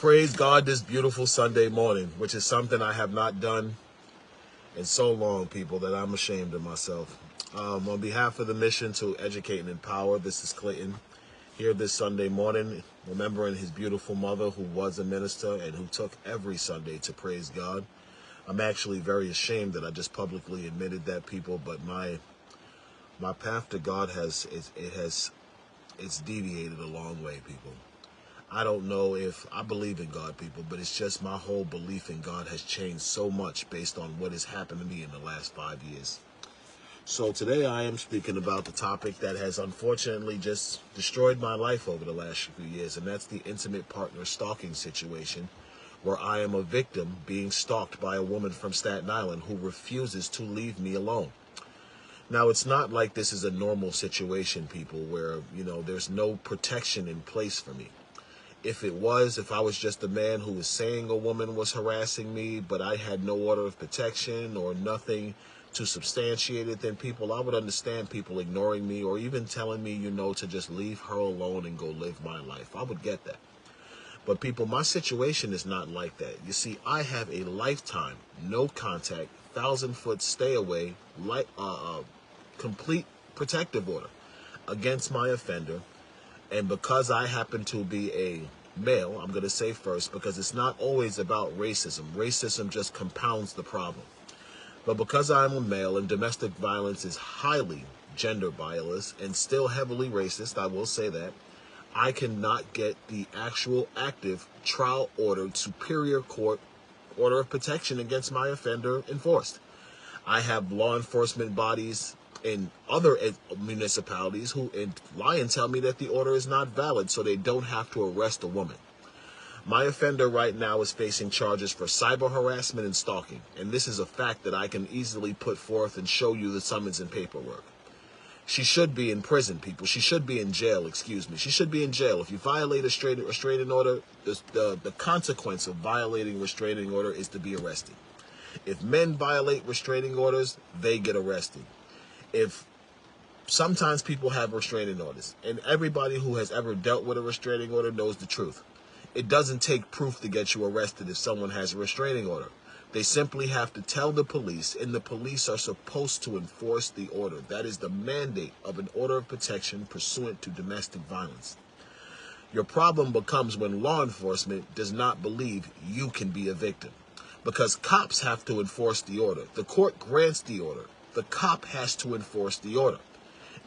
Praise God this beautiful Sunday morning, which is something I have not done in so long, people, that I'm ashamed of myself. On behalf of the mission to educate and empower, this is Clayton here this Sunday morning, remembering his beautiful mother who was a minister and who took every Sunday to praise God. I'm actually very ashamed that I just publicly admitted that, people, but my path to God it's deviated a long way, people. I don't know if I believe in God, people, but it's just my whole belief in God has changed so much based on what has happened to me in the last 5 years. So today I am speaking about the topic that has unfortunately just destroyed my life over the last few years, and that's the intimate partner stalking situation, where I am a victim being stalked by a woman from Staten Island who refuses to leave me alone. Now, it's not like this is a normal situation, people, where, there's no protection in place for me. If I was just a man who was saying a woman was harassing me, but I had no order of protection or nothing to substantiate it, then I would understand people ignoring me or even telling me, to just leave her alone and go live my life. I would get that. But people, my situation is not like that. You see, I have a lifetime, no contact, 1,000-foot stay away, complete protective order against my offender. And because I happen to be a male, I'm going to say first, because it's not always about racism. Racism just compounds the problem. But because I'm a male and domestic violence is highly gender biased and still heavily racist, I will say that, I cannot get the actual active trial ordered superior court order of protection against my offender enforced. I have law enforcement bodies in other municipalities who lie and tell me that the order is not valid, so they don't have to arrest a woman. My offender right now is facing charges for cyber harassment and stalking, and this is a fact that I can easily put forth and show you the summons and paperwork. She should be in prison, people. She should be in jail, excuse me. She should be in jail. If you violate a restraining order, the consequence of violating restraining order is to be arrested. If men violate restraining orders, they get arrested. If sometimes people have restraining orders, and everybody who has ever dealt with a restraining order knows the truth. It doesn't take proof to get you arrested if someone has a restraining order. They simply have to tell the police, and the police are supposed to enforce the order. That is the mandate of an order of protection pursuant to domestic violence. Your problem becomes when law enforcement does not believe you can be a victim, because cops have to enforce the order. The court grants the order. The cop has to enforce the order.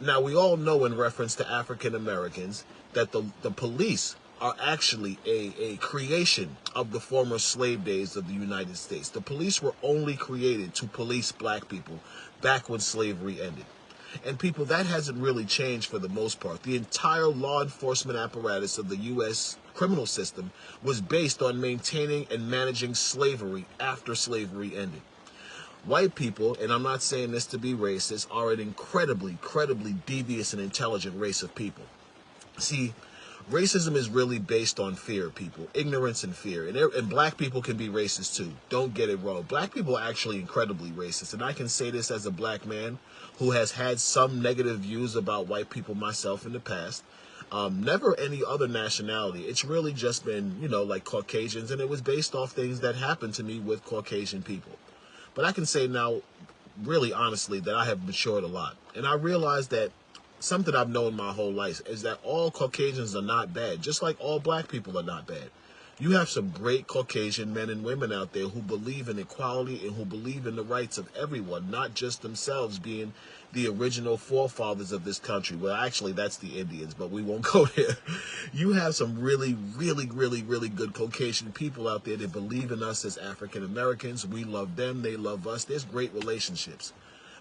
Now, we all know in reference to African Americans that the police are actually a creation of the former slave days of the United States. The police were only created to police black people back when slavery ended. And people, that hasn't really changed for the most part. The entire law enforcement apparatus of the U.S. criminal system was based on maintaining and managing slavery after slavery ended. White people, and I'm not saying this to be racist, are an incredibly devious and intelligent race of people. See, racism is really based on fear, people. Ignorance and fear. And black people can be racist too. Don't get it wrong. Black people are actually incredibly racist. And I can say this as a black man who has had some negative views about white people myself in the past. Never any other nationality. It's really just been, like Caucasians. And it was based off things that happened to me with Caucasian people. But I can say now, really honestly, that I have matured a lot. And I realize that something I've known my whole life is that all Caucasians are not bad, just like all black people are not bad. You have some great Caucasian men and women out there who believe in equality and who believe in the rights of everyone, not just themselves being the original forefathers of this country. Well, actually, that's the Indians, but we won't go there. You have some really good Caucasian people out there that believe in us as African Americans. We love them. They love us. There's great relationships.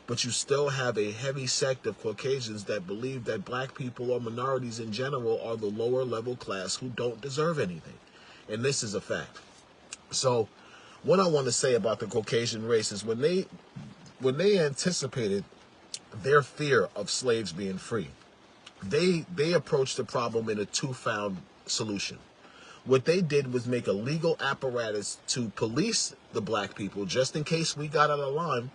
But you still have a heavy sect of Caucasians that believe that black people or minorities in general are the lower level class who don't deserve anything. And this is a fact. So what I want to say about the Caucasian race is when they anticipated their fear of slaves being free, they approached the problem in a two-found solution. What they did was make a legal apparatus to police the black people just in case we got out of line,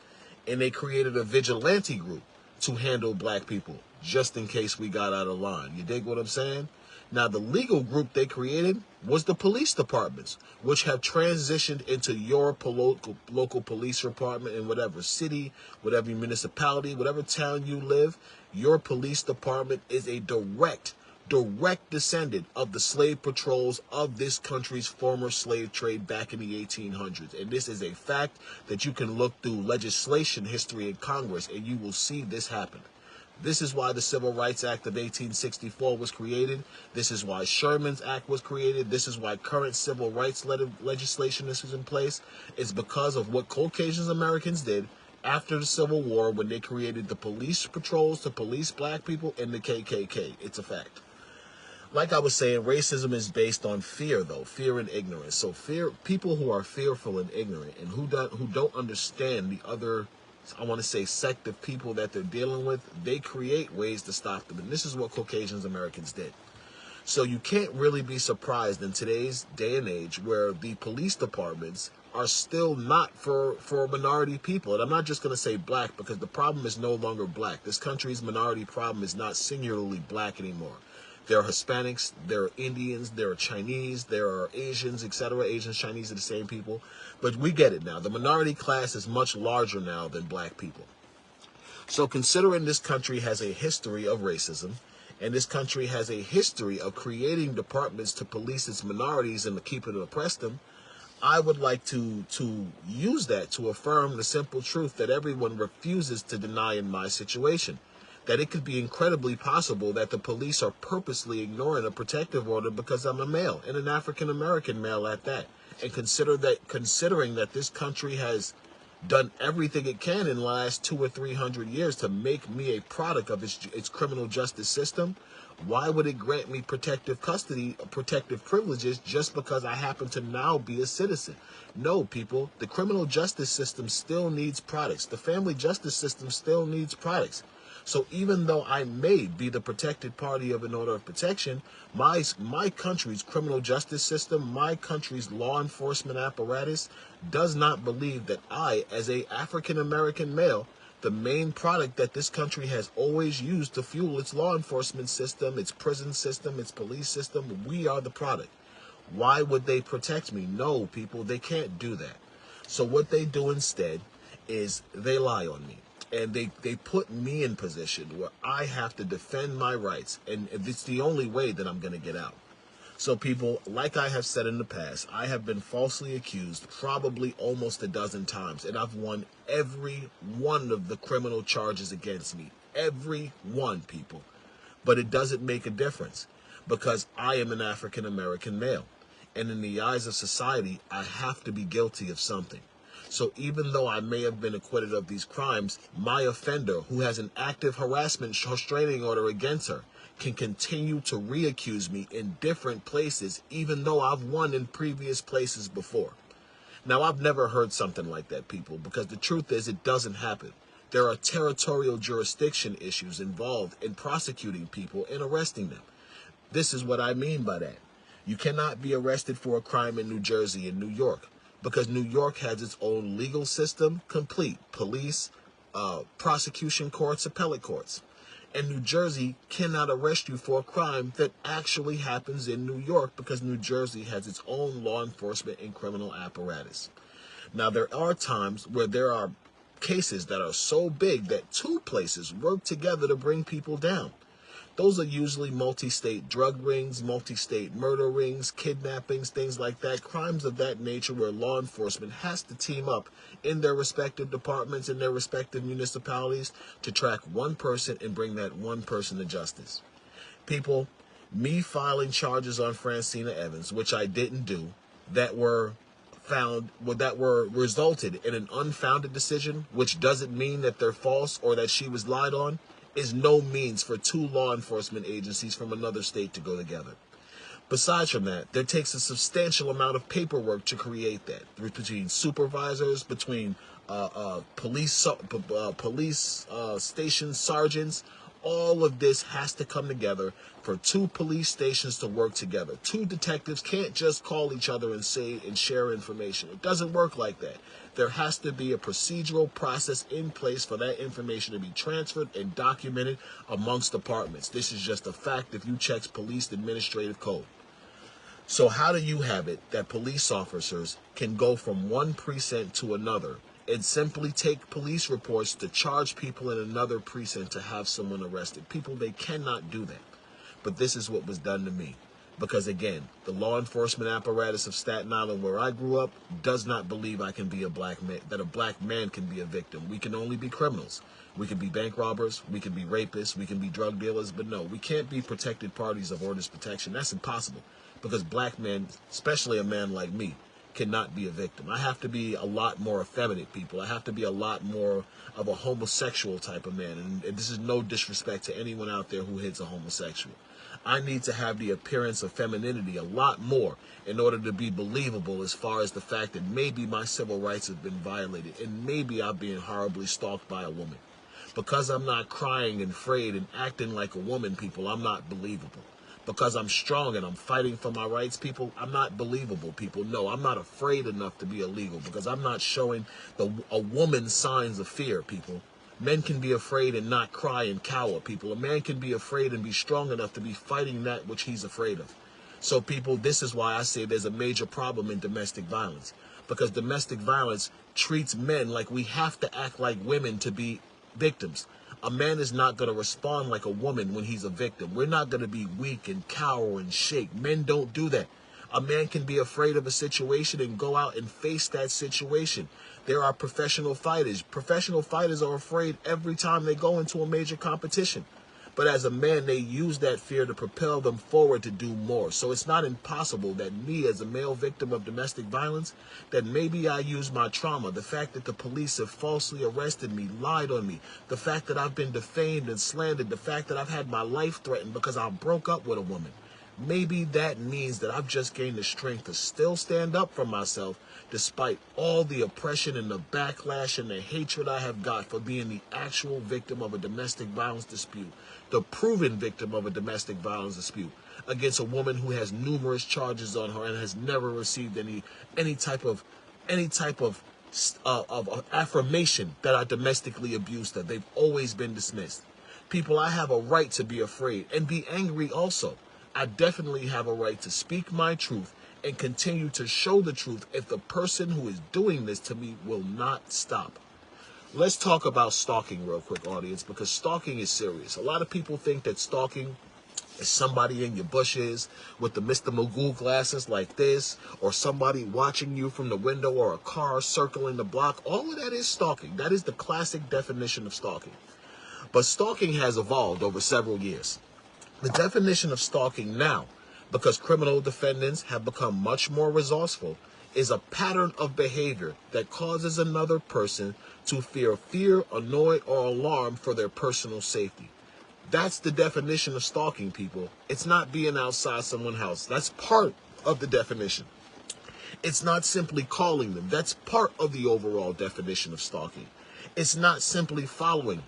and they created a vigilante group to handle black people just in case we got out of line. You dig what I'm saying? Now, the legal group they created was the police departments, which have transitioned into your local police department in whatever city, whatever municipality, whatever town you live. Your police department is a direct descendant of the slave patrols of this country's former slave trade back in the 1800s. And this is a fact that you can look through legislation history in Congress and you will see this happen. This is why the Civil Rights Act of 1864 was created. This is why Sherman's Act was created. This is why current civil rights legislation is in place. It's because of what Caucasian Americans did after the Civil War when they created the police patrols to police black people and the KKK. It's a fact. Like I was saying, racism is based on fear, though, fear and ignorance. So people who are fearful and ignorant and who don't understand the other, I want to say, sect of people that they're dealing with, they create ways to stop them. And this is what Caucasian Americans did. So you can't really be surprised in today's day and age where the police departments are still not for minority people. And I'm not just going to say black, because the problem is no longer black. This country's minority problem is not singularly black anymore. There are Hispanics, there are Indians, there are Chinese, there are Asians, etc. Asians, Chinese are the same people. But we get it now. The minority class is much larger now than black people. So considering this country has a history of racism, and this country has a history of creating departments to police its minorities and to keep it and oppress them, I would like to use that to affirm the simple truth that everyone refuses to deny in my situation. That it could be incredibly possible that the police are purposely ignoring a protective order because I'm a male, and an African-American male at that. And considering that this country has done everything it can in the last 200 or 300 years to make me a product of its criminal justice system, why would it grant me protective custody, protective privileges just because I happen to now be a citizen? No, people, the criminal justice system still needs products. The family justice system still needs products. So even though I may be the protected party of an order of protection, my country's criminal justice system, my country's law enforcement apparatus does not believe that I, as a African-American male, the main product that this country has always used to fuel its law enforcement system, its prison system, its police system, we are the product. Why would they protect me? No, people, they can't do that. So what they do instead is they lie on me. And they put me in position where I have to defend my rights. And it's the only way that I'm going to get out. So people, like I have said in the past, I have been falsely accused probably almost a dozen times. And I've won every one of the criminal charges against me. Every one, people. But it doesn't make a difference because I am an African-American male. And in the eyes of society, I have to be guilty of something. So even though I may have been acquitted of these crimes, my offender, who has an active harassment restraining order against her, can continue to reaccuse me in different places, even though I've won in previous places before. Now, I've never heard something like that, people, because the truth is it doesn't happen. There are territorial jurisdiction issues involved in prosecuting people and arresting them. This is what I mean by that. You cannot be arrested for a crime in New Jersey and New York, because New York has its own legal system, complete police, prosecution courts, appellate courts. And New Jersey cannot arrest you for a crime that actually happens in New York because New Jersey has its own law enforcement and criminal apparatus. Now, there are times where there are cases that are so big that two places work together to bring people down. Those are usually multi-state drug rings, multi-state murder rings, kidnappings, things like that, crimes of that nature where law enforcement has to team up in their respective departments, in their respective municipalities to track one person and bring that one person to justice. People, me filing charges on Francina Evans, which I didn't do, that were resulted in an unfounded decision, which doesn't mean that they're false or that she was lied on, is no means for two law enforcement agencies from another state to go together. Besides from that, there takes a substantial amount of paperwork to create that, between supervisors, between police station sergeants, All of this has to come together for two police stations to work together. Two detectives can't just call each other and say and share information. It doesn't work like that. There has to be a procedural process in place for that information to be transferred and documented amongst departments. This is just a fact if you check police administrative code. So how do you have it that police officers can go from one precinct to another and simply take police reports to charge people in another precinct to have someone arrested? People, they cannot do that. But this is what was done to me. Because again, the law enforcement apparatus of Staten Island, where I grew up, does not believe I can be a black man, that a black man can be a victim. We can only be criminals. We can be bank robbers, we can be rapists, we can be drug dealers, but no, we can't be protected parties of orders protection. That's impossible. Because black men, especially a man like me, cannot be a victim. I have to be a lot more effeminate, people. I have to be a lot more of a homosexual type of man. And this is no disrespect to anyone out there who hits a homosexual. I need to have the appearance of femininity a lot more in order to be believable as far as the fact that maybe my civil rights have been violated and maybe I'm being horribly stalked by a woman. Because I'm not crying and afraid and acting like a woman, people, I'm not believable. Because I'm strong and I'm fighting for my rights, people, I'm not believable, people. No, I'm not afraid enough to be illegal because I'm not showing a woman signs of fear, people. Men can be afraid and not cry and cower, people. A man can be afraid and be strong enough to be fighting that which he's afraid of. So, people, this is why I say there's a major problem in domestic violence. Because domestic violence treats men like we have to act like women to be victims. A man is not going to respond like a woman when he's a victim. We're not going to be weak and cower and shake. Men don't do that. A man can be afraid of a situation and go out and face that situation. There are professional fighters. Professional fighters are afraid every time they go into a major competition. But as a man, they use that fear to propel them forward to do more. So it's not impossible that me, as a male victim of domestic violence, that maybe I use my trauma, the fact that the police have falsely arrested me, lied on me, the fact that I've been defamed and slandered, the fact that I've had my life threatened because I broke up with a woman. Maybe that means that I've just gained the strength to still stand up for myself despite all the oppression and the backlash and the hatred I have got for being the actual victim of a domestic violence dispute, the proven victim of a domestic violence dispute against a woman who has numerous charges on her and has never received any type of affirmation that I domestically abused her. They've always been dismissed. People, I have a right to be afraid and be angry also. I definitely have a right to speak my truth and continue to show the truth if the person who is doing this to me will not stop. Let's talk about stalking real quick, audience, because stalking is serious. A lot of people think that stalking is somebody in your bushes with the Mr. Magoo glasses like this, or somebody watching you from the window, or a car circling the block. All of that is stalking. That is the classic definition of stalking. But stalking has evolved over several years. The definition of stalking now, because criminal defendants have become much more resourceful, is a pattern of behavior that causes another person to feel fear, annoyed, or alarmed for their personal safety. That's the definition of stalking, people. It's not being outside someone's house. That's part of the definition. It's not simply calling them. That's part of the overall definition of stalking. It's not simply following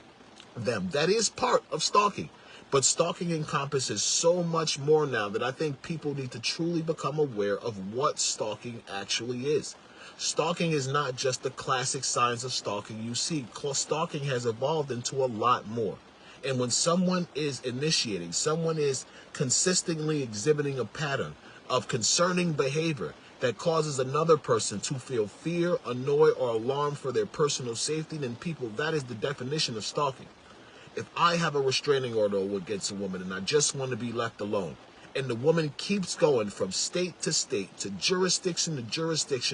them. That is part of stalking. But stalking encompasses so much more now that I think people need to truly become aware of what stalking actually is. Stalking is not just the classic signs of stalking you see. Stalking has evolved into a lot more. And when someone is initiating, someone is consistently exhibiting a pattern of concerning behavior that causes another person to feel fear, annoyed, or alarmed for their personal safety, then people, that is the definition of stalking. If I have a restraining order against a woman and I just want to be left alone, and the woman keeps going from state to state, to jurisdiction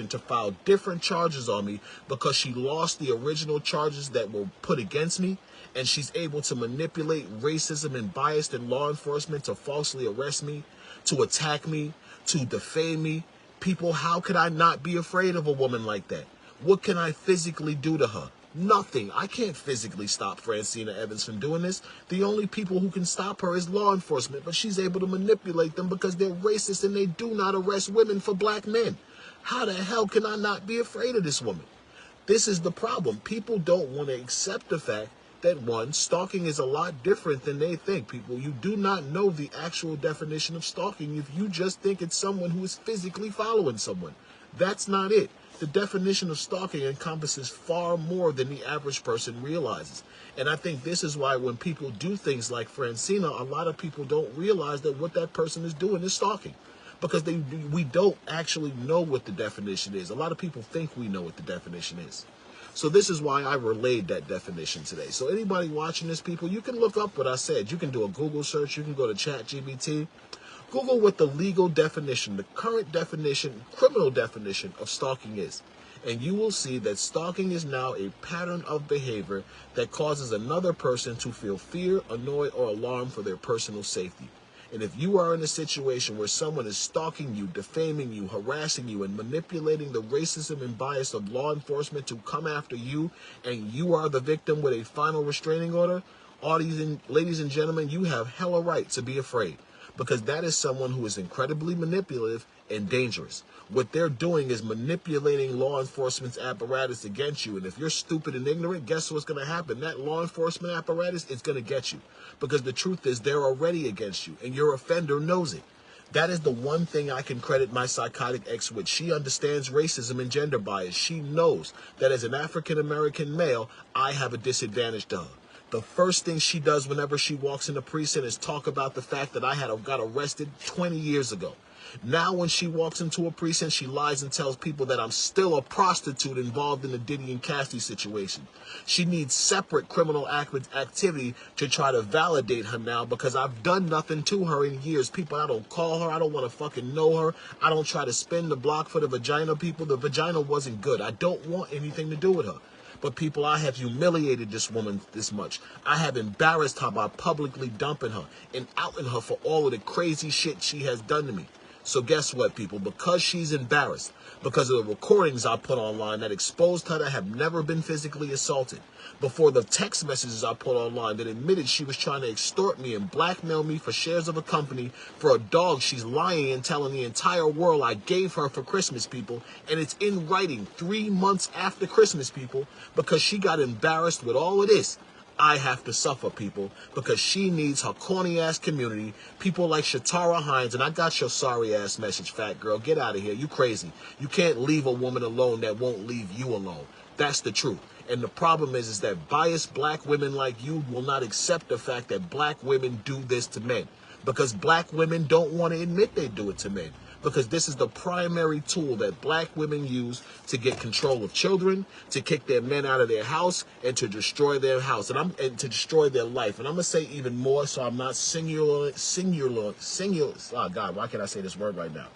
to file different charges on me because she lost the original charges that were put against me, and she's able to manipulate racism and bias in law enforcement to falsely arrest me, to attack me, to defame me, people, how could I not be afraid of a woman like that? What can I physically do to her? Nothing. I can't physically stop Francina Evans from doing this. The only people who can stop her is law enforcement, but she's able to manipulate them because they're racist and they do not arrest women for black men. How the hell can I not be afraid of this woman? This is the problem. People don't want to accept the fact that, one, stalking is a lot different than they think, people. You do not know the actual definition of stalking if you just think it's someone who is physically following someone. That's not it. The definition of stalking encompasses far more than the average person realizes. And I think this is why when people do things like Francina, a lot of people don't realize that what that person is doing is stalking. Because we don't actually know what the definition is. A lot of people think we know what the definition is. So this is why I relayed that definition today. So anybody watching this, people, you can look up what I said. You can do a Google search. You can go to ChatGPT. Google what the legal definition, the current definition, criminal definition of stalking is. And you will see that stalking is now a pattern of behavior that causes another person to feel fear, annoyed, or alarmed for their personal safety. And if you are in a situation where someone is stalking you, defaming you, harassing you, and manipulating the racism and bias of law enforcement to come after you, and you are the victim with a final restraining order, ladies and gentlemen, you have hella right to be afraid. Because that is someone who is incredibly manipulative and dangerous. What they're doing is manipulating law enforcement's apparatus against you. And if you're stupid and ignorant, guess what's going to happen? That law enforcement apparatus is going to get you. Because the truth is they're already against you. And your offender knows it. That is the one thing I can credit my psychotic ex with. She understands racism and gender bias. She knows that as an African-American male, I have a disadvantage to her. The first thing she does whenever she walks in the precinct is talk about the fact that I got arrested 20 years ago. Now when she walks into a precinct, she lies and tells people that I'm still a prostitute involved in the Diddy and Cassie situation. She needs separate criminal activity to try to validate her now because I've done nothing to her in years. People, I don't call her. I don't want to fucking know her. I don't try to spin the block for the vagina, people. The vagina wasn't good. I don't want anything to do with her. But people, I have humiliated this woman this much. I have embarrassed her by publicly dumping her and outing her for all of the crazy shit she has done to me. So guess what, people? Because she's embarrassed, because of the recordings I put online that exposed her to have never been physically assaulted, before the text messages I put online that admitted she was trying to extort me and blackmail me for shares of a company for a dog she's lying and telling the entire world I gave her for Christmas, people, and it's in writing 3 months after Christmas, people, because she got embarrassed with all of this. I have to suffer, people, because she needs her corny-ass community, people like Shatara Hines, and I got your sorry-ass message, fat girl. Get out of here. You crazy. You can't leave a woman alone that won't leave you alone. That's the truth. And the problem is that biased black women like you will not accept the fact that black women do this to men, because black women don't want to admit they do it to men. Because this is the primary tool that black women use to get control of children, to kick their men out of their house, and to destroy their house, and to destroy their life. And I'm gonna say even more, so I'm not singular. Oh God, why can't I say this word right now?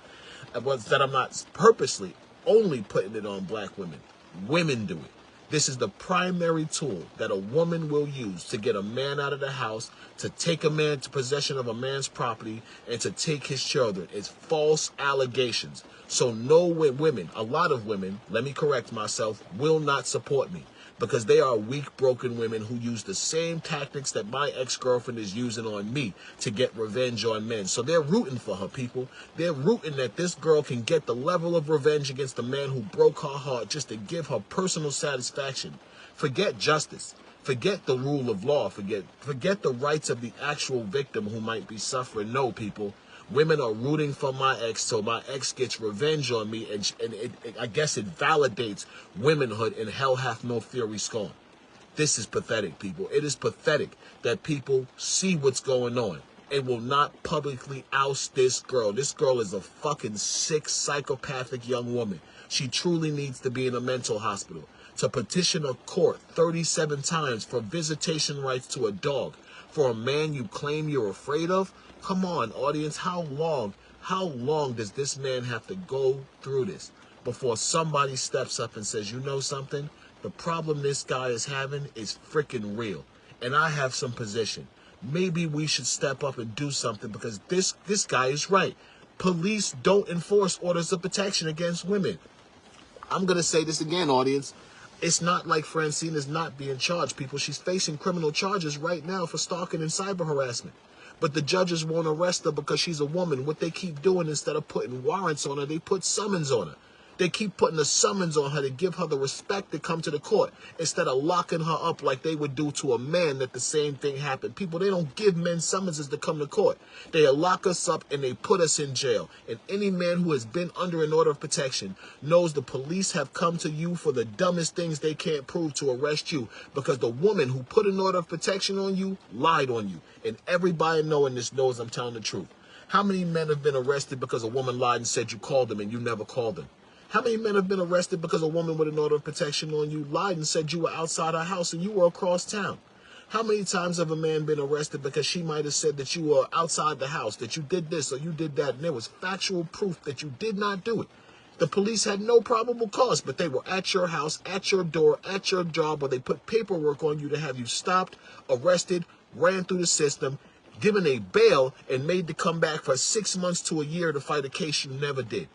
That I'm not purposely only putting it on black women. Women do it. This is the primary tool that a woman will use to get a man out of the house, to take a man to possession of a man's property, and to take his children. It's false allegations. So no women, a lot of women, let me correct myself, will not support me. Because they are weak, broken women who use the same tactics that my ex-girlfriend is using on me to get revenge on men. So they're rooting for her, people. They're rooting that this girl can get the level of revenge against the man who broke her heart just to give her personal satisfaction. Forget justice. Forget the rule of law. Forget the rights of the actual victim who might be suffering. No, people. Women are rooting for my ex so my ex gets revenge on me, and I guess it validates womanhood, and hell hath no fury scorn. This is pathetic, people. It is pathetic that people see what's going on and will not publicly oust this girl. This girl is a fucking sick, psychopathic young woman. She truly needs to be in a mental hospital. To petition a court 37 times for visitation rights to a dog for a man you claim you're afraid of? Come on, audience, how long does this man have to go through this before somebody steps up and says, you know something? The problem this guy is having is freaking real, and I have some position. Maybe we should step up and do something, because this guy is right. Police don't enforce orders of protection against women. I'm going to say this again, audience. It's not like Francine is not being charged, people. She's facing criminal charges right now for stalking and cyber harassment. But the judges won't arrest her because she's a woman. What they keep doing, instead of putting warrants on her, they put summons on her. They keep putting a summons on her to give her the respect to come to the court instead of locking her up like they would do to a man that the same thing happened. People, they don't give men summonses to come to court. They lock us up and they put us in jail. And any man who has been under an order of protection knows the police have come to you for the dumbest things they can't prove to arrest you, because the woman who put an order of protection on you lied on you. And everybody knowing this knows I'm telling the truth. How many men have been arrested because a woman lied and said you called them and you never called them? How many men have been arrested because a woman with an order of protection on you lied and said you were outside her house and you were across town? How many times have a man been arrested because she might have said that you were outside the house, that you did this or you did that, and there was factual proof that you did not do it? The police had no probable cause, but they were at your house, at your door, at your job, or they put paperwork on you to have you stopped, arrested, ran through the system, given a bail, and made to come back for 6 months to a year to fight a case you never did.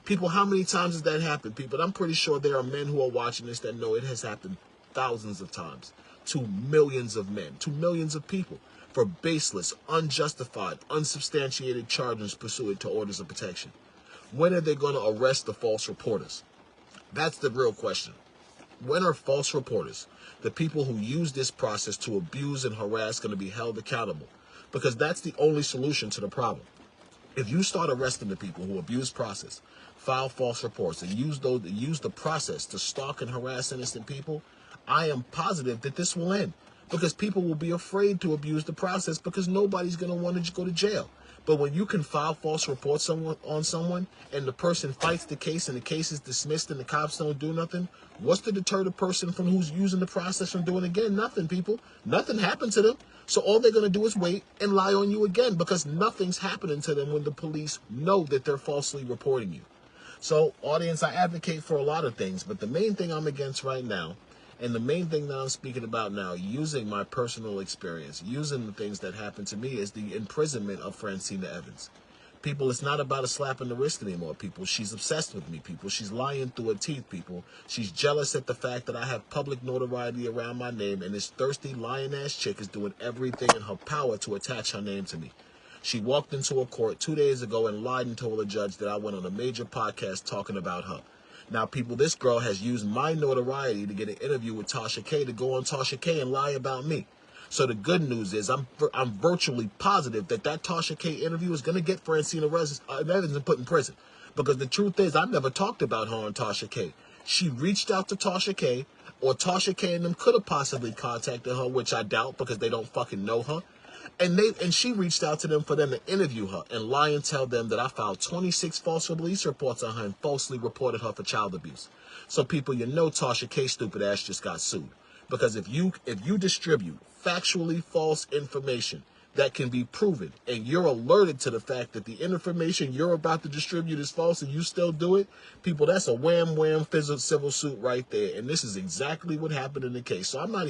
People, how many times has that happened, people? I'm pretty sure there are men who are watching this that know it has happened thousands of times to millions of men, to millions of people, for baseless, unjustified, unsubstantiated charges pursuant to orders of protection. When are they going to arrest the false reporters? That's the real question. When are false reporters, the people who use this process to abuse and harass, going to be held accountable? Because that's the only solution to the problem. If you start arresting the people who abuse process, file false reports, and use the process to stalk and harass innocent people, I am positive that this will end, because people will be afraid to abuse the process because nobody's going to want to go to jail. But when you can file false reports on someone and the person fights the case and the case is dismissed and the cops don't do nothing, what's to deter the person from who's using the process from doing it again? Nothing, people. Nothing happened to them. So all they're going to do is wait and lie on you again, because nothing's happening to them when the police know that they're falsely reporting you. So, audience, I advocate for a lot of things, but the main thing I'm against right now, and the main thing that I'm speaking about now, using my personal experience, using the things that happened to me, is the imprisonment of Francina Evans. People, it's not about a slap in the wrist anymore, people. She's obsessed with me, people. She's lying through her teeth, people. She's jealous at the fact that I have public notoriety around my name, and this thirsty, lying-ass chick is doing everything in her power to attach her name to me. She walked into a court 2 days ago and lied and told a judge that I went on a major podcast talking about her. Now, people, this girl has used my notoriety to get an interview with Tasha K to go on Tasha K and lie about me. So the good news is I'm virtually positive that Tasha K interview is going to get Francina Evans and put in prison. Because the truth is, I never talked about her on Tasha K. She reached out to Tasha K, or Tasha K and them could have possibly contacted her, which I doubt because they don't fucking know her. And she reached out to them for them to interview her and lie and tell them that I filed 26 false police reports on her and falsely reported her for child abuse. So people, you know Tasha K stupid ass just got sued. Because if you distribute factually false information that can be proven, and you're alerted to the fact that the information you're about to distribute is false and you still do it, people, that's a wham civil suit right there. And this is exactly what happened in the case. So I'm not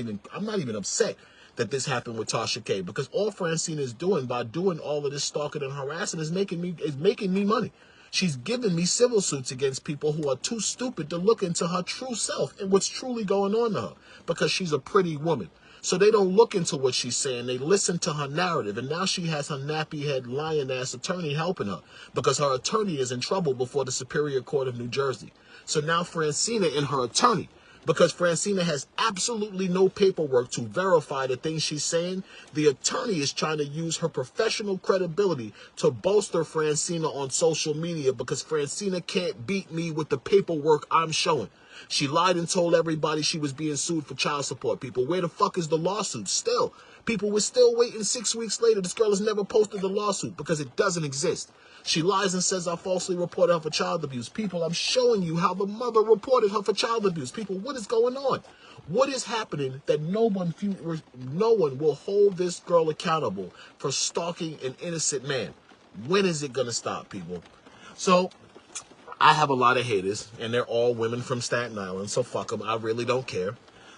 even upset that this happened with Tasha K, because all Francina is doing by doing all of this stalking and harassing is making me money. She's giving me civil suits against people who are too stupid to look into her true self and what's truly going on to her, because she's a pretty woman. So they don't look into what she's saying. They listen to her narrative. And now she has her nappy head lying ass attorney helping her, because her attorney is in trouble before the Superior Court of New Jersey. So now Francina and her attorney, because Francina has absolutely no paperwork to verify the things she's saying, the attorney is trying to use her professional credibility to bolster Francina on social media, because Francina can't beat me with the paperwork I'm showing. She lied and told everybody she was being sued for child support. People, where the fuck is the lawsuit still? People, we're still waiting 6 weeks later. This girl has never posted the lawsuit because it doesn't exist. She lies and says I falsely reported her for child abuse. People, I'm showing you how the mother reported her for child abuse. People, what is going on? What is happening that no one will hold this girl accountable for stalking an innocent man? When is it going to stop, people? So I have a lot of haters, and they're all women from Staten Island, so fuck them. I really don't care.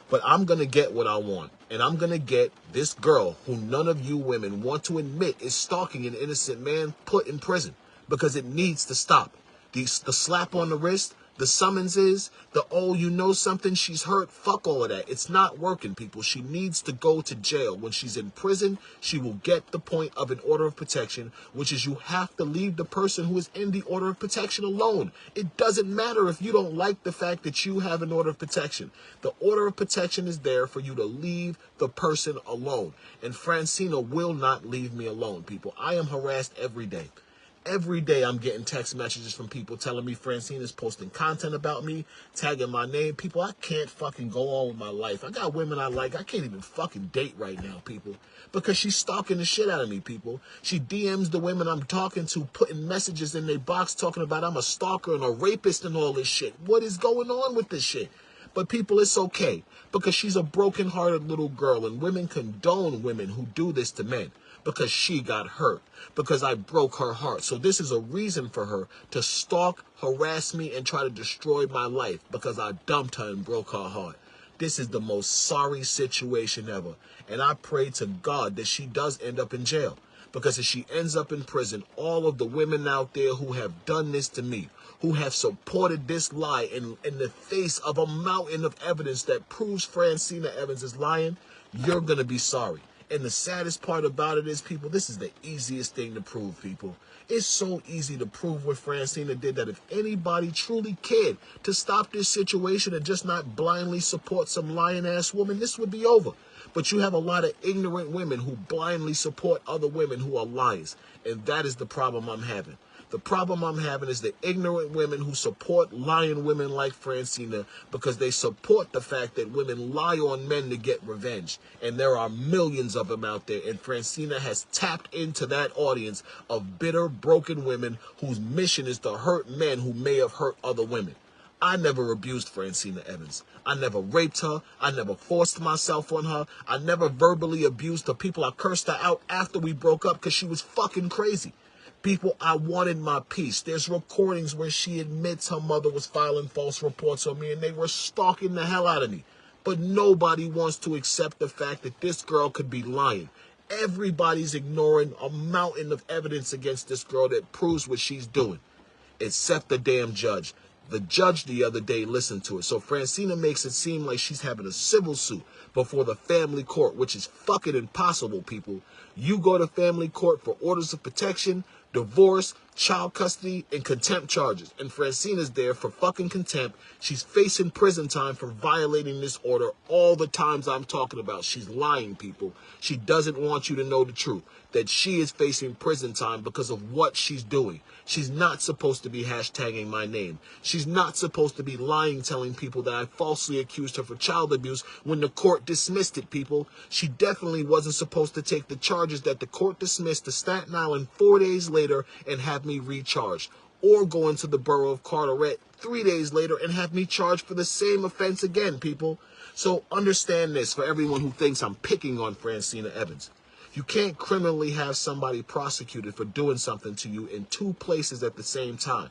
But I'm going to get what I want. And I'm going to get this girl, who none of you women want to admit is stalking an innocent man, put in prison. Because it needs to stop. The slap on the wrist, The summonses, the, oh, you know something, she's hurt, fuck all of that. It's not working, people. She needs to go to jail. When she's in prison, she will get the point of an order of protection, which is you have to leave the person who is in the order of protection alone. It doesn't matter if you don't like the fact that you have an order of protection. The order of protection is there for you to leave the person alone. And Francina will not leave me alone, people. I am harassed every day. Every day I'm getting text messages from people telling me Francine is posting content about me, tagging my name. People, I can't fucking go on with my life. I got women I like. I can't even fucking date right now, people, because she's stalking the shit out of me, people. She DMs the women I'm talking to, putting messages in their box talking about I'm a stalker and a rapist and all this shit. What is going on with this shit? But people, it's okay, because she's a broken-hearted little girl, and women condone women who do this to men because she got hurt, because I broke her heart. So this is a reason for her to stalk, harass me, and try to destroy my life because I dumped her and broke her heart. This is the most sorry situation ever. And I pray to God that she does end up in jail, because if she ends up in prison, all of the women out there who have done this to me, who have supported this lie in the face of a mountain of evidence that proves Francina Evans is lying, you're going to be sorry. And the saddest part about it is, people, this is the easiest thing to prove, people. It's so easy to prove what Francina did that if anybody truly cared to stop this situation and just not blindly support some lying-ass woman, this would be over. But you have a lot of ignorant women who blindly support other women who are liars. And that is the problem I'm having. The problem I'm having is the ignorant women who support lying women like Francina because they support the fact that women lie on men to get revenge. And there are millions of them out there. And Francina has tapped into that audience of bitter, broken women whose mission is to hurt men who may have hurt other women. I never abused Francina Evans. I never raped her. I never forced myself on her. I never verbally abused her. People, I cursed her out after we broke up because she was fucking crazy. People, I wanted my peace. There's recordings where she admits her mother was filing false reports on me and they were stalking the hell out of me. But nobody wants to accept the fact that this girl could be lying. Everybody's ignoring a mountain of evidence against this girl that proves what she's doing, except the damn judge. The judge the other day listened to it. So Francina makes it seem like she's having a civil suit before the family court, which is fucking impossible, people. You go to family court for orders of protection, divorce, child custody, and contempt charges. And Francina's there for fucking contempt. She's facing prison time for violating this order all the times I'm talking about. She's lying, people. She doesn't want you to know the truth, that she is facing prison time because of what she's doing. She's not supposed to be hashtagging my name. She's not supposed to be lying, telling people that I falsely accused her for child abuse when the court dismissed it, people. She definitely wasn't supposed to take the charges that the court dismissed to Staten Island 4 days later and have me recharged, or go into the borough of Carteret 3 days later and have me charged for the same offense again, people. So understand this for everyone who thinks I'm picking on Francina Evans. You can't criminally have somebody prosecuted for doing something to you in 2 places at the same time.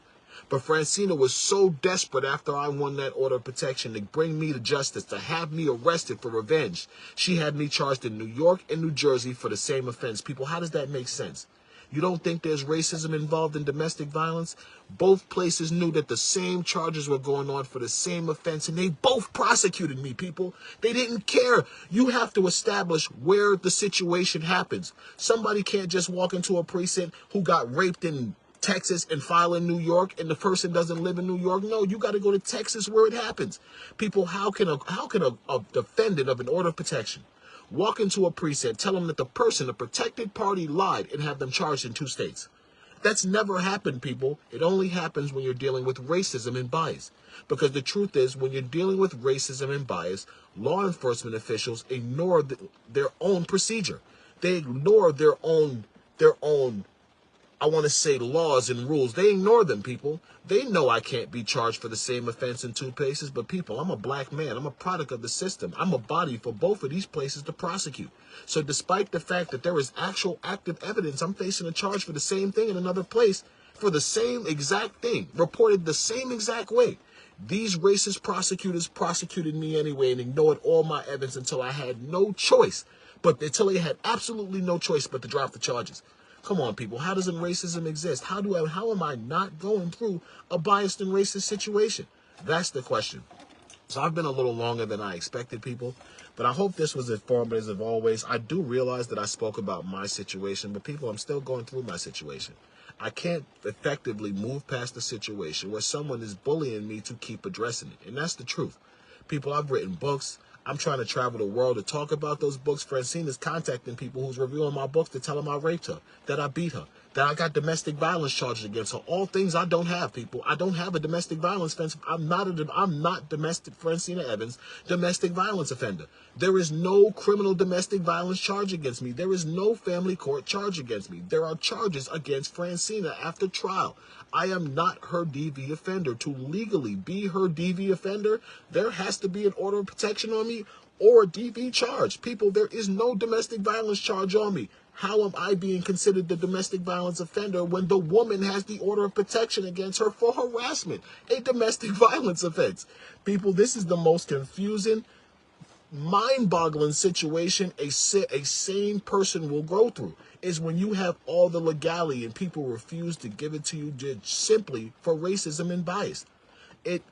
But Francina was so desperate after I won that order of protection to bring me to justice, to have me arrested for revenge. She had me charged in New York and New Jersey for the same offense. People, how does that make sense? You don't think there's racism involved in domestic violence? Both places knew that the same charges were going on for the same offense, and they both prosecuted me, people. They didn't care. You have to establish where the situation happens. Somebody can't just walk into a precinct who got raped in Texas and file in New York, and the person doesn't live in New York. No, you got to go to Texas where it happens. People, how can a defendant of an order of protection walk into a precinct, tell them that the person, the protected party, lied, and have them charged in 2 states? That's never happened, people. It only happens when you're dealing with racism and bias. Because the truth is, when you're dealing with racism and bias, law enforcement officials ignore their own procedure. They ignore their own, I want to say, laws and rules. They ignore them, people. They know I can't be charged for the same offense in 2 places, but people, I'm a black man. I'm a product of the system. I'm a body for both of these places to prosecute. So despite the fact that there is actual active evidence, I'm facing a charge for the same thing in another place for the same exact thing, reported the same exact way. These racist prosecutors prosecuted me anyway and ignored all my evidence until I had no choice, until they had absolutely no choice but to drop the charges. Come on, people. How doesn't racism exist? How am I not going through a biased and racist situation? That's the question. So I've been a little longer than I expected, people, but I hope this was informative as always. I do realize that I spoke about my situation, but people, I'm still going through my situation. I can't effectively move past the situation where someone is bullying me to keep addressing it, and that's the truth. People, I've written books. I'm trying to travel the world to talk about those books. Francine is contacting people who's reviewing my books to tell them I raped her, that I beat her, that I got domestic violence charges against her. All things I don't have, people. I don't have a domestic violence offense. I'm not domestic Francina Evans, domestic violence offender. There is no criminal domestic violence charge against me. There is no family court charge against me. There are charges against Francina after trial. I am not her DV offender. To legally be her DV offender, there has to be an order of protection on me or a DV charge. People, there is no domestic violence charge on me. How am I being considered the domestic violence offender when the woman has the order of protection against her for harassment, a domestic violence offense? People, this is the most confusing, mind-boggling situation a sane person will go through, is when you have all the legality and people refuse to give it to you just simply for racism and bias. It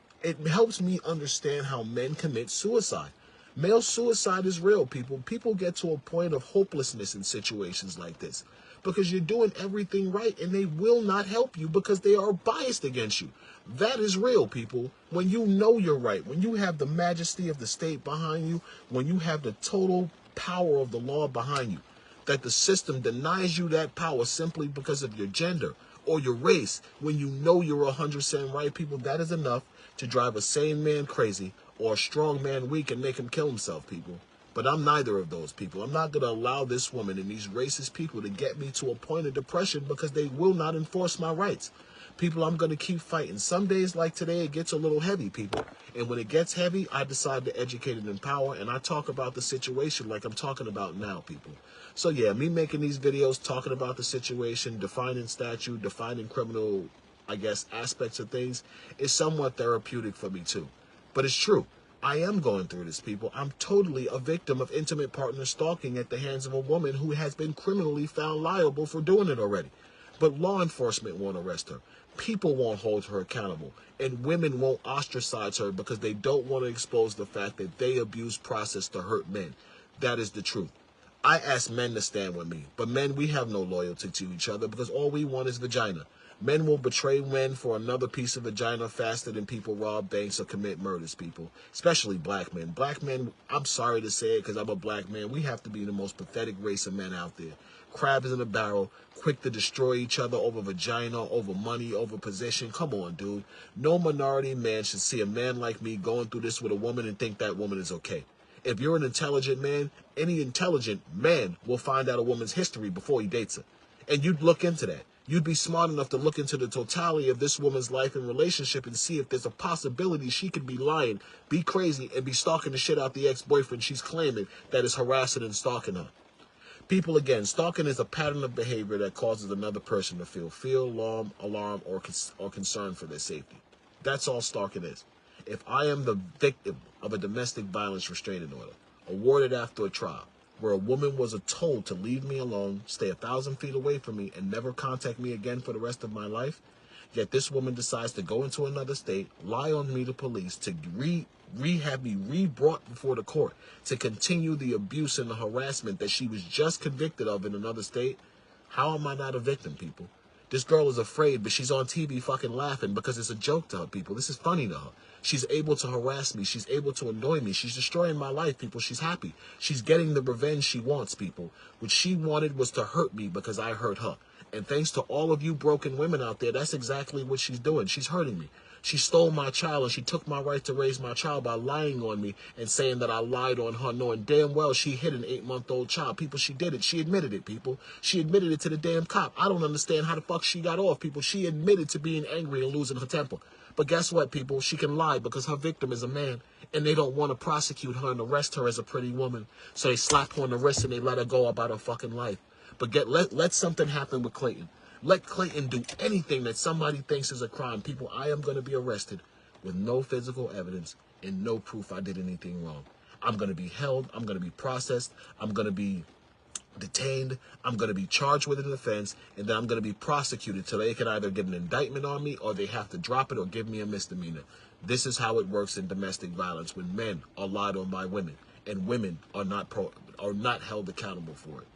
helps me understand how men commit suicide. Male suicide is real, people. People get to a point of hopelessness in situations like this because you're doing everything right and they will not help you because they are biased against you. That is real, people. When you know you're right, when you have the majesty of the state behind you, when you have the total power of the law behind you, that the system denies you that power simply because of your gender or your race, when you know you're 100% right, people, that is enough to drive a sane man crazy or a strong man weak and make him kill himself, people. But I'm neither of those people. I'm not going to allow this woman and these racist people to get me to a point of depression because they will not enforce my rights. People, I'm going to keep fighting. Some days like today, it gets a little heavy, people. And when it gets heavy, I decide to educate and empower, and I talk about the situation like I'm talking about now, people. So yeah, me making these videos, talking about the situation, defining statute, defining criminal, I guess, aspects of things, is somewhat therapeutic for me too. But it's true. I am going through this, people. I'm totally a victim of intimate partner stalking at the hands of a woman who has been criminally found liable for doing it already. But law enforcement won't arrest her. People won't hold her accountable. And women won't ostracize her because they don't want to expose the fact that they abuse process to hurt men. That is the truth. I ask men to stand with me. But men, we have no loyalty to each other because all we want is vagina. Men will betray men for another piece of vagina faster than people rob banks or commit murders, people. Especially black men. Black men, I'm sorry to say it because I'm a black man, we have to be the most pathetic race of men out there. Crabs in a barrel, quick to destroy each other over vagina, over money, over position. Come on, dude. No minority man should see a man like me going through this with a woman and think that woman is okay. If you're an intelligent man, any intelligent man will find out a woman's history before he dates her. And you'd look into that. You'd be smart enough to look into the totality of this woman's life and relationship and see if there's a possibility she could be lying, be crazy, and be stalking the shit out the ex-boyfriend she's claiming that is harassing and stalking her. People, again, stalking is a pattern of behavior that causes another person to feel fear, alarm, or concern for their safety. That's all stalking is. If I am the victim of a domestic violence restraining order, awarded after a trial, where a woman was told to leave me alone, stay 1,000 feet away from me, and never contact me again for the rest of my life, yet this woman decides to go into another state, lie on me to police, to have me re-brought before the court, to continue the abuse and the harassment that she was just convicted of in another state, how am I not a victim, people? This girl is afraid, but she's on TV fucking laughing because it's a joke to her, people. This is funny to her. She's able to harass me. She's able to annoy me. She's destroying my life, people. She's happy. She's getting the revenge she wants, people. What she wanted was to hurt me because I hurt her. And thanks to all of you broken women out there, that's exactly what she's doing. She's hurting me. She stole my child and she took my right to raise my child by lying on me and saying that I lied on her, knowing damn well she hit an 8-month-old child. People, she did it. She admitted it, people. She admitted it to the damn cop. I don't understand how the fuck she got off, people. She admitted to being angry and losing her temper. But guess what, people? She can lie because her victim is a man, and they don't want to prosecute her and arrest her as a pretty woman. So they slap her on the wrist and they let her go about her fucking life. But let something happen with Clayton. Let Clayton do anything that somebody thinks is a crime. People, I am going to be arrested with no physical evidence and no proof I did anything wrong. I'm going to be held. I'm going to be processed. I'm going to be detained, I'm going to be charged with an offense, and then I'm going to be prosecuted till they can either get an indictment on me or they have to drop it or give me a misdemeanor. This is how it works in domestic violence when men are lied on by women and women are not held accountable for it.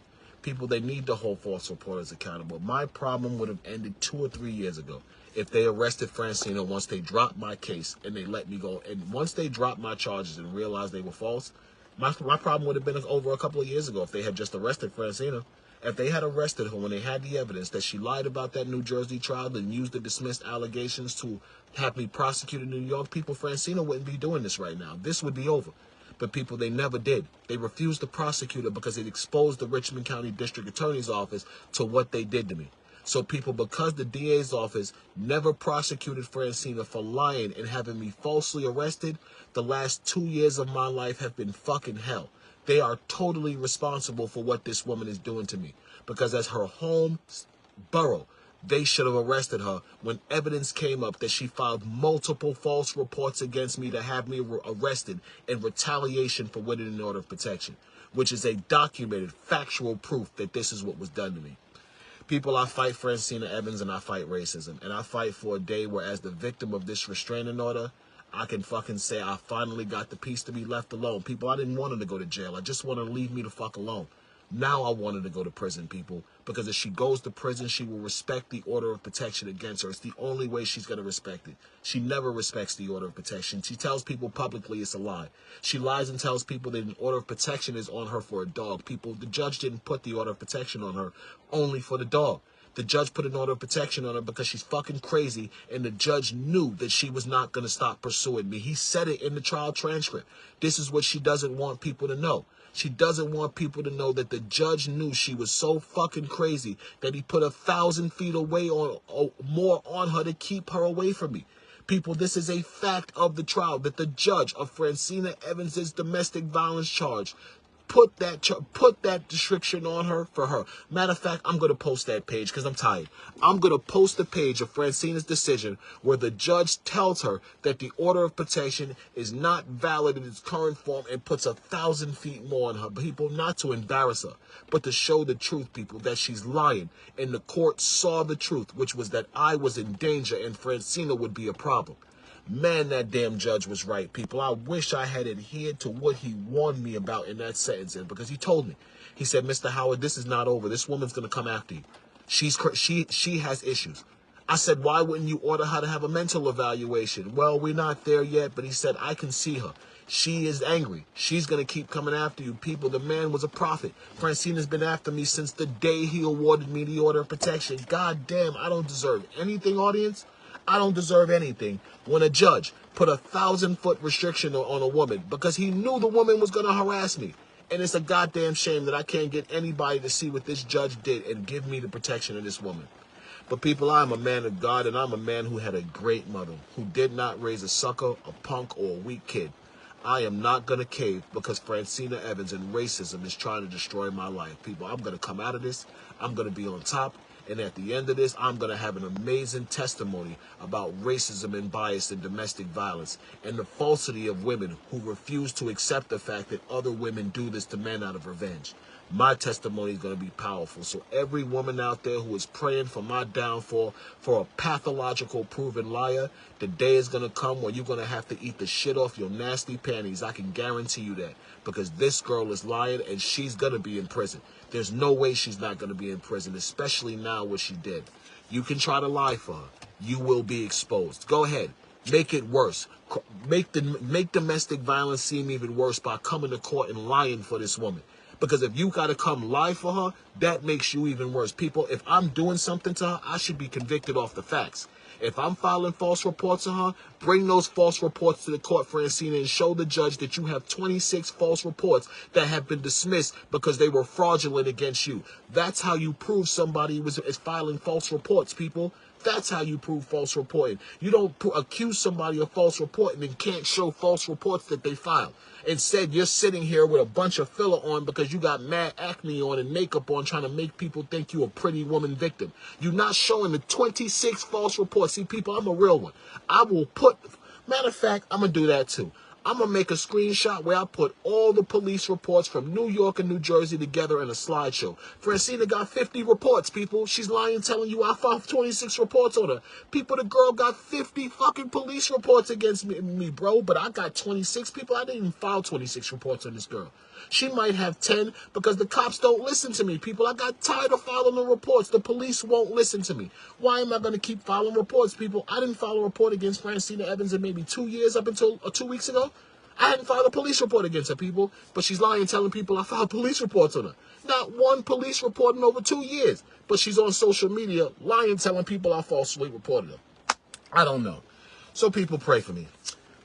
People, they need to hold false reporters accountable. My problem would have ended 2 or 3 years ago if they arrested Francina once they dropped my case and they let me go. And once they dropped my charges and realized they were false, my problem would have been over a couple of years ago if they had just arrested Francina. If they had arrested her when they had the evidence that she lied about that New Jersey trial and used the dismissed allegations to have me prosecuted in New York, people, Francina wouldn't be doing this right now. This would be over. But people, they never did. They refused to prosecute her because it exposed the Richmond County District Attorney's Office to what they did to me. So people, because the DA's office never prosecuted Francina for lying and having me falsely arrested, the last 2 years of my life have been fucking hell. They are totally responsible for what this woman is doing to me. Because as her home borough, they should have arrested her when evidence came up that she filed multiple false reports against me to have me arrested in retaliation for winning an order of protection, which is a documented, factual proof that this is what was done to me. People, I fight Francina Evans and I fight racism. And I fight for a day where, as the victim of this restraining order, I can fucking say I finally got the peace to be left alone. People, I didn't want her to go to jail. I just want her to leave me the fuck alone. Now I want her to go to prison, people, because if she goes to prison, she will respect the order of protection against her. It's the only way she's going to respect it. She never respects the order of protection. She tells people publicly it's a lie. She lies and tells people that an order of protection is on her for a dog. People, the judge didn't put the order of protection on her only for the dog. The judge put an order of protection on her because she's fucking crazy, and the judge knew that she was not going to stop pursuing me. He said it in the trial transcript. This is what she doesn't want people to know. She doesn't want people to know that the judge knew she was so fucking crazy that he put 1,000 feet away more on her to keep her away from me. People, this is a fact of the trial that the judge of Francina Evans' domestic violence charge put that restriction on her for her. Matter of fact, I'm going to post that page because I'm tired. I'm going to post the page of Francina's decision where the judge tells her that the order of protection is not valid in its current form and puts 1,000 feet more on her. People, not to embarrass her, but to show the truth, people, that she's lying. And the court saw the truth, which was that I was in danger and Francina would be a problem. Man, that damn judge was right, people. I wish I had adhered to what he warned me about in that sentencing, because he told me. He said, Mr. Howard, this is not over. This woman's going to come after you. She has issues. I said, why wouldn't you order her to have a mental evaluation? Well, we're not there yet, but he said, I can see her. She is angry. She's going to keep coming after you. People, the man was a prophet. Francina's been after me since the day he awarded me the order of protection. God damn, I don't deserve anything, audience. I don't deserve anything when a judge put 1,000-foot restriction on a woman because he knew the woman was going to harass me. And it's a goddamn shame that I can't get anybody to see what this judge did and give me the protection of this woman. But people, I'm a man of God, and I'm a man who had a great mother, who did not raise a sucker, a punk, or a weak kid. I am not going to cave because Francina Evans and racism is trying to destroy my life. People, I'm going to come out of this. I'm going to be on top. And at the end of this, I'm going to have an amazing testimony about racism and bias in domestic violence and the falsity of women who refuse to accept the fact that other women do this to men out of revenge. My testimony is going to be powerful. So every woman out there who is praying for my downfall, for a pathological proven liar, the day is going to come where you're going to have to eat the shit off your nasty panties. I can guarantee you that. Because this girl is lying and she's going to be in prison. There's no way she's not going to be in prison, especially now what she did. You can try to lie for her. You will be exposed. Go ahead. Make it worse. Make domestic violence seem even worse by coming to court and lying for this woman. Because if you got to come lie for her, that makes you even worse. People, if I'm doing something to her, I should be convicted off the facts. If I'm filing false reports on her, bring those false reports to the court, Francina, and show the judge that you have 26 false reports that have been dismissed because they were fraudulent against you. That's how you prove somebody is filing false reports, people. That's how you prove false reporting. You don't accuse somebody of false reporting and can't show false reports that they filed. Instead, you're sitting here with a bunch of filler on because you got mad acne on and makeup on trying to make people think you a pretty woman victim. You're not showing the 26 false reports. See, people, I'm a real one. I will put... Matter of fact, I'm going to do that too. I'm going to make a screenshot where I put all the police reports from New York and New Jersey together in a slideshow. Francina got 50 reports, people. She's lying telling you I filed 26 reports on her. People, the girl got 50 fucking police reports against me, bro. But I got 26 people. I didn't even file 26 reports on this girl. She might have 10 because the cops don't listen to me, people. I got tired of filing the reports. The police won't listen to me. Why am I going to keep filing reports, people? I didn't file a report against Francina Evans in maybe 2 years up until 2 weeks ago. I hadn't filed a police report against her, people. But she's lying telling people I filed police reports on her. Not one police report in over 2 years. But she's on social media lying telling people I falsely reported her. I don't know. So people, pray for me.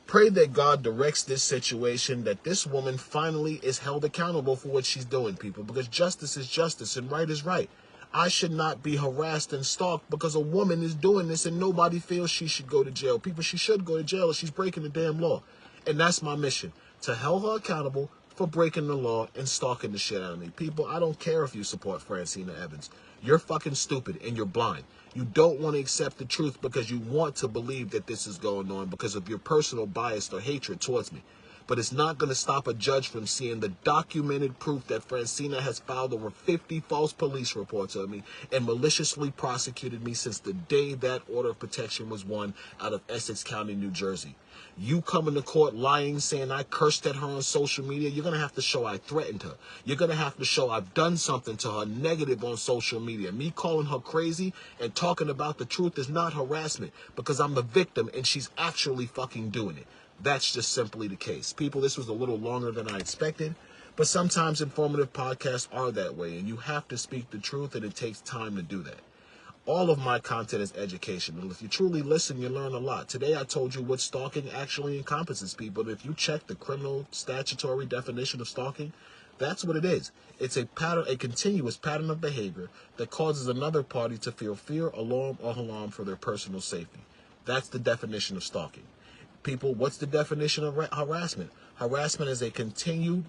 Pray that God directs this situation, that this woman finally is held accountable for what she's doing, people, because justice is justice and right is right. I should not be harassed and stalked because a woman is doing this and nobody feels she should go to jail. People, she should go to jail if she's breaking the damn law. And that's my mission, to hold her accountable for breaking the law and stalking the shit out of me. People, I don't care if you support Francina Evans. You're fucking stupid and you're blind. You don't want to accept the truth because you want to believe that this is going on because of your personal bias or hatred towards me. But it's not going to stop a judge from seeing the documented proof that Francina has filed over 50 false police reports on me and maliciously prosecuted me since the day that order of protection was won out of Essex County, New Jersey. You coming to court lying, saying I cursed at her on social media, you're going to have to show I threatened her. You're going to have to show I've done something to her negative on social media. Me calling her crazy and talking about the truth is not harassment because I'm the victim and she's actually fucking doing it. That's just simply the case. People, this was a little longer than I expected, but sometimes informative podcasts are that way, and you have to speak the truth, and it takes time to do that. All of my content is educational. If you truly listen, you learn a lot. Today I told you what stalking actually encompasses, people. If you check the criminal statutory definition of stalking, that's what it is. It's a pattern, a continuous pattern of behavior that causes another party to feel fear, alarm, or alarm for their personal safety. That's the definition of stalking. People, what's the definition of harassment? Harassment is a continued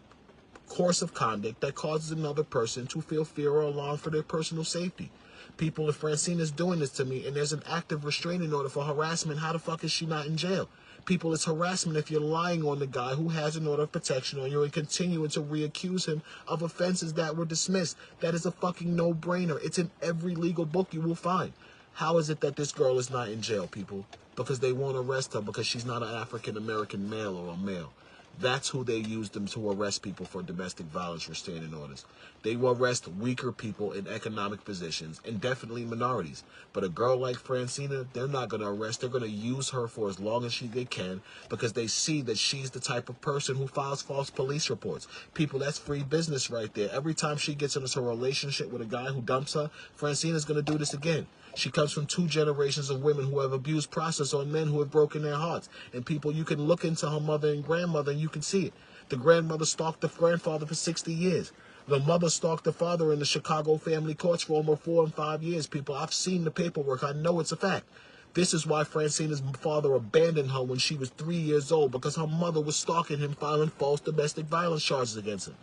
course of conduct that causes another person to feel fear or alarm for their personal safety. People, if Francina is doing this to me and there's an active restraining order for harassment, how the fuck is she not in jail? People, it's harassment if you're lying on the guy who has an order of protection on you and continuing to reaccuse him of offenses that were dismissed. That is a fucking no-brainer. It's in every legal book you will find. How is it that this girl is not in jail, people? Because they won't arrest her because she's not an African-American male or a male. That's who they use them to arrest people for domestic violence restraining orders. They will arrest weaker people in economic positions and definitely minorities. But a girl like Francina, they're not going to arrest. They're going to use her for as long as they can because they see that she's the type of person who files false police reports. People, that's free business right there. Every time she gets into a relationship with a guy who dumps her, Francina's going to do this again. She comes from 2 generations of women who have abused process on men who have broken their hearts. And people, you can look into her mother and grandmother and you can see it. The grandmother stalked the grandfather for 60 years. The mother stalked the father in the Chicago family courts for over 4 and 5 years, people. I've seen the paperwork. I know it's a fact. This is why Francina's father abandoned her when she was 3 years old, because her mother was stalking him, filing false domestic violence charges against him.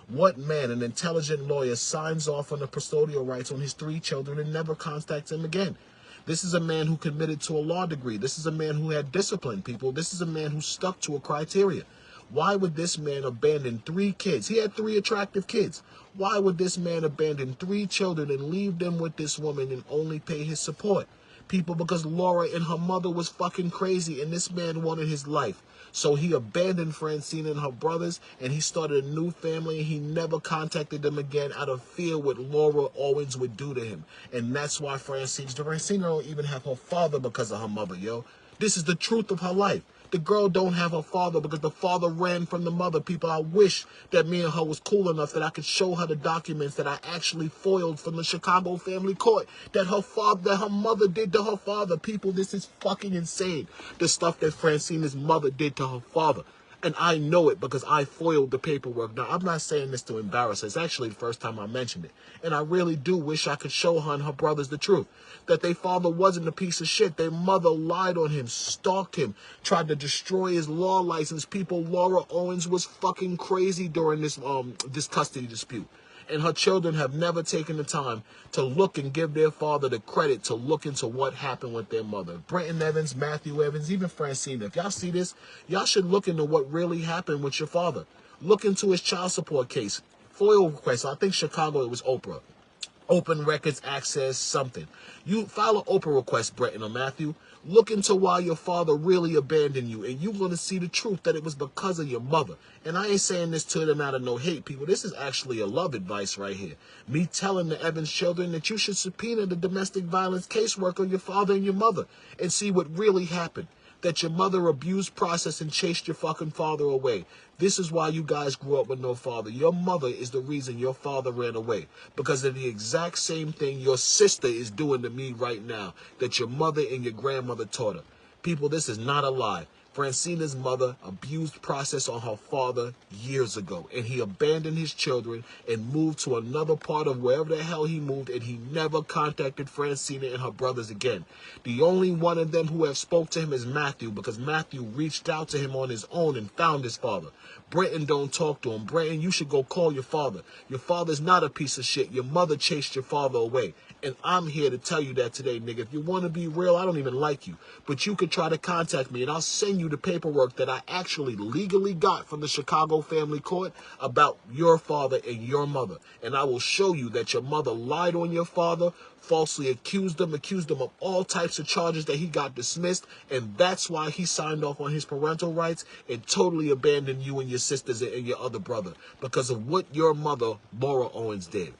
What man, an intelligent lawyer, signs off on the custodial rights on his 3 children and never contacts him again? This is a man who committed to a law degree. This is a man who had discipline, people. This is a man who stuck to a criteria. Why would this man abandon 3 kids? He had 3 attractive kids. Why would this man abandon 3 children and leave them with this woman and only pay his support? People, because Laura and her mother was fucking crazy and this man wanted his life. So he abandoned Francina and her brothers and he started a new family and he never contacted them again out of fear what Laura Owens would do to him. And that's why Francina don't even have her father because of her mother, yo. This is the truth of her life. The girl don't have her father because the father ran from the mother. People, I wish that me and her was cool enough that I could show her the documents that I actually foiled from the Chicago family court that her mother did to her father. People, this is fucking insane. The stuff that Francina's mother did to her father. And I know it because I foiled the paperwork. Now, I'm not saying this to embarrass her. It's actually the first time I mentioned it. And I really do wish I could show her and her brothers the truth. That their father wasn't a piece of shit. Their mother lied on him, stalked him, tried to destroy his law license. People, Laura Owens was fucking crazy during this custody dispute. And her children have never taken the time to look and give their father the credit to look into what happened with their mother. Brenton Evans, Matthew Evans, even Francina. If y'all see this, y'all should look into what really happened with your father. Look into his child support case. FOIA request. I think Chicago, it was Oprah. Open records access, something. You file an Oprah request, Brenton or Matthew. Look into why your father really abandoned you, and you're going to see the truth that it was because of your mother. And I ain't saying this to them out of no hate, people. This is actually a love advice right here. Me telling the Evans children that you should subpoena the domestic violence caseworker on your father and your mother and see what really happened. That your mother abused process and chased your fucking father away. This is why you guys grew up with no father. Your mother is the reason your father ran away. Because of the exact same thing your sister is doing to me right now. That your mother and your grandmother taught her. People, this is not a lie. Francina's mother abused process on her father years ago, and he abandoned his children and moved to another part of wherever the hell he moved, and he never contacted Francina and her brothers again. The only one of them who have spoke to him is Matthew, because Matthew reached out to him on his own and found his father. Brenton don't talk to him. Brenton, you should go call your father. Your father's not a piece of shit. Your mother chased your father away. And I'm here to tell you that today, nigga. If you want to be real, I don't even like you. But you could try to contact me, and I'll send you the paperwork that I actually legally got from the Chicago Family Court about your father and your mother. And I will show you that your mother lied on your father, falsely accused him of all types of charges that he got dismissed, and that's why he signed off on his parental rights and totally abandoned you and your sisters and your other brother because of what your mother, Laura Owens, did.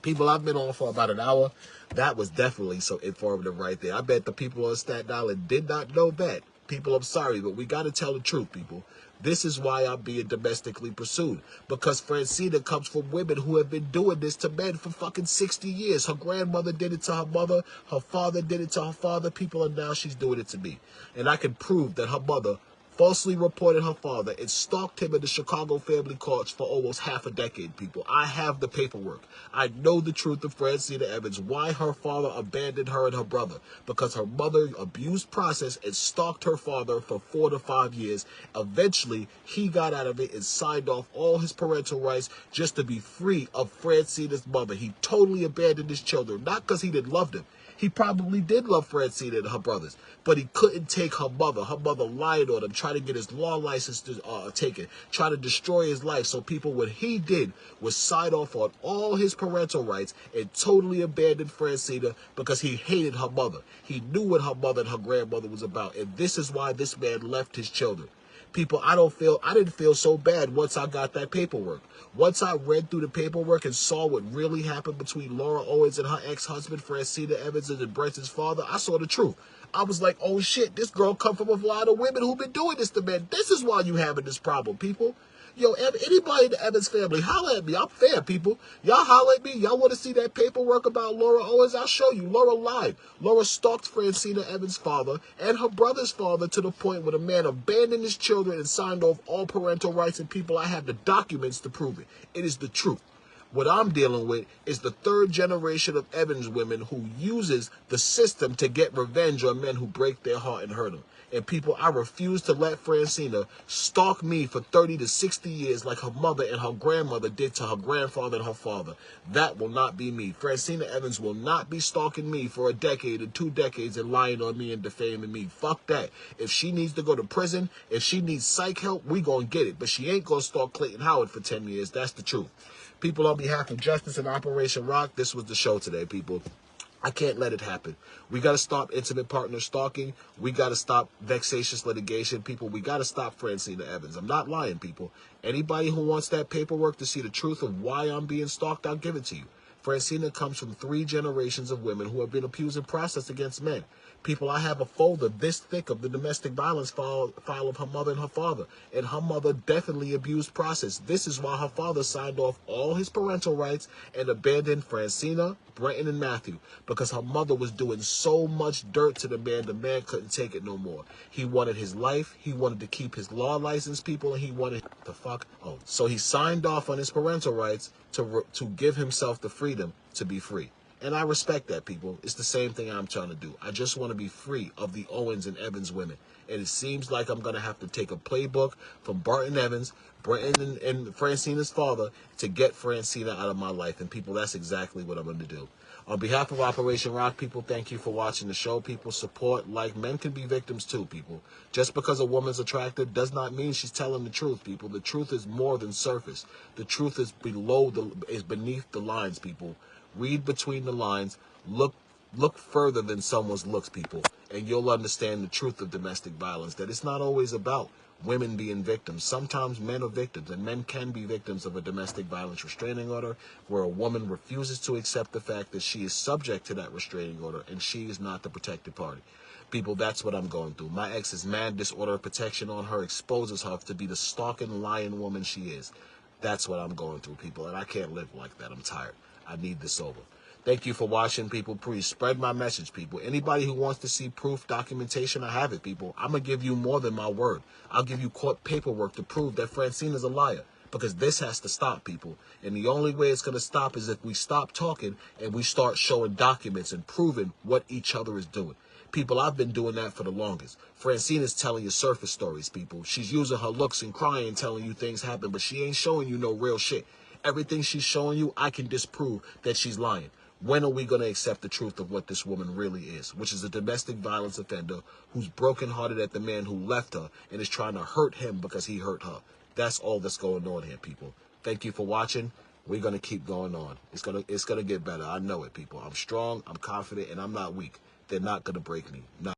People, I've been on for about an hour. That was definitely so informative right there. I bet the people on Staten Island did not know that. People, I'm sorry, but we got to tell the truth, people. This is why I'm being domestically pursued. Because Francina comes from women who have been doing this to men for fucking 60 years. Her grandmother did it to her mother. Her father did it to her father. People, and now she's doing it to me. And I can prove that her mother falsely reported her father and stalked him in the Chicago family courts for almost half a decade, people. I have the paperwork. I know the truth of Francina Evans, why her father abandoned her and her brother. Because her mother abused process and stalked her father for 4 to 5 years. Eventually, he got out of it and signed off all his parental rights just to be free of Francina's mother. He totally abandoned his children, not because he didn't love them. He probably did love Francina and her brothers, but he couldn't take her mother. Her mother lied on him, tried to get his law license taken, tried to destroy his life. So people, what he did was sign off on all his parental rights and totally abandoned Francina because he hated her mother. He knew what her mother and her grandmother was about, and this is why this man left his children. People, I didn't feel so bad once I got that paperwork. Once I read through the paperwork and saw what really happened between Laura Owens and her ex-husband, Francina Evans, and Brenton's father, I saw the truth. I was like, oh shit, this girl come from a lot of women who've been doing this to men. This is why you having this problem, people. Yo, anybody in the Evans family, holler at me. I'm fair, people. Y'all holler at me. Y'all want to see that paperwork about Laura Owens? I'll show you. Laura lied. Laura stalked Francina Evans' father and her brother's father to the point where the man abandoned his children and signed off all parental rights, and people, I have the documents to prove it. It is the truth. What I'm dealing with is the third generation of Evans women who uses the system to get revenge on men who break their heart and hurt them. And people, I refuse to let Francina stalk me for 30 to 60 years like her mother and her grandmother did to her grandfather and her father. That will not be me. Francina Evans will not be stalking me for a decade and 2 decades and lying on me and defaming me. Fuck that. If she needs to go to prison, if she needs psych help, we gonna get it. But she ain't gonna stalk Clayton Howard for 10 years. That's the truth. People, on behalf of Justice and Operation Rock, this was the show today, people. I can't let it happen. We got to stop intimate partner stalking. We got to stop vexatious litigation. People, we got to stop Francina Evans. I'm not lying, people. Anybody who wants that paperwork to see the truth of why I'm being stalked, I'll give it to you. Francina comes from 3 generations of women who have been abused and processed against men. People, I have a folder this thick of the domestic violence file of her mother and her father. And her mother definitely abused process. This is why her father signed off all his parental rights and abandoned Francina, Brenton, and Matthew. Because her mother was doing so much dirt to the man couldn't take it no more. He wanted his life. He wanted to keep his law license, people, and he wanted the fuck. Oh, so he signed off on his parental rights to give himself the freedom to be free. And I respect that, people. It's the same thing I'm trying to do. I just want to be free of the Owens and Evans women. And it seems like I'm going to have to take a playbook from Barton Evans, Brenton, and Francina's father to get Francina out of my life. And people, that's exactly what I'm going to do. On behalf of Operation Rock, people, thank you for watching the show. People, support. Like, men can be victims too, people. Just because a woman's attractive does not mean she's telling the truth, people. The truth is more than surface. The truth is beneath the lines, people. Read between the lines. Look further than someone's looks, people, and you'll understand the truth of domestic violence, that it's not always about women being victims. Sometimes men are victims, and men can be victims of a domestic violence restraining order where a woman refuses to accept the fact that she is subject to that restraining order and she is not the protected party. People, that's what I'm going through. My ex's mad disorder of protection on her exposes her to be the stalking, lying woman she is. That's what I'm going through, people, and I can't live like that. I'm tired. I need this over. Thank you for watching, people. Please spread my message, people. Anybody who wants to see proof, documentation, I have it, people. I'm going to give you more than my word. I'll give you court paperwork to prove that Francine is a liar, because this has to stop, people. And the only way it's going to stop is if we stop talking and we start showing documents and proving what each other is doing. People, I've been doing that for the longest. Francine is telling you surface stories, people. She's using her looks and crying, telling you things happen, but she ain't showing you no real shit. Everything she's showing you, I can disprove that she's lying. When are we going to accept the truth of what this woman really is, which is a domestic violence offender who's brokenhearted at the man who left her and is trying to hurt him because he hurt her? That's all that's going on here, people. Thank you for watching. We're going to keep going on. It's gonna get better. I know it, people. I'm strong, I'm confident, and I'm not weak. They're not going to break me. Not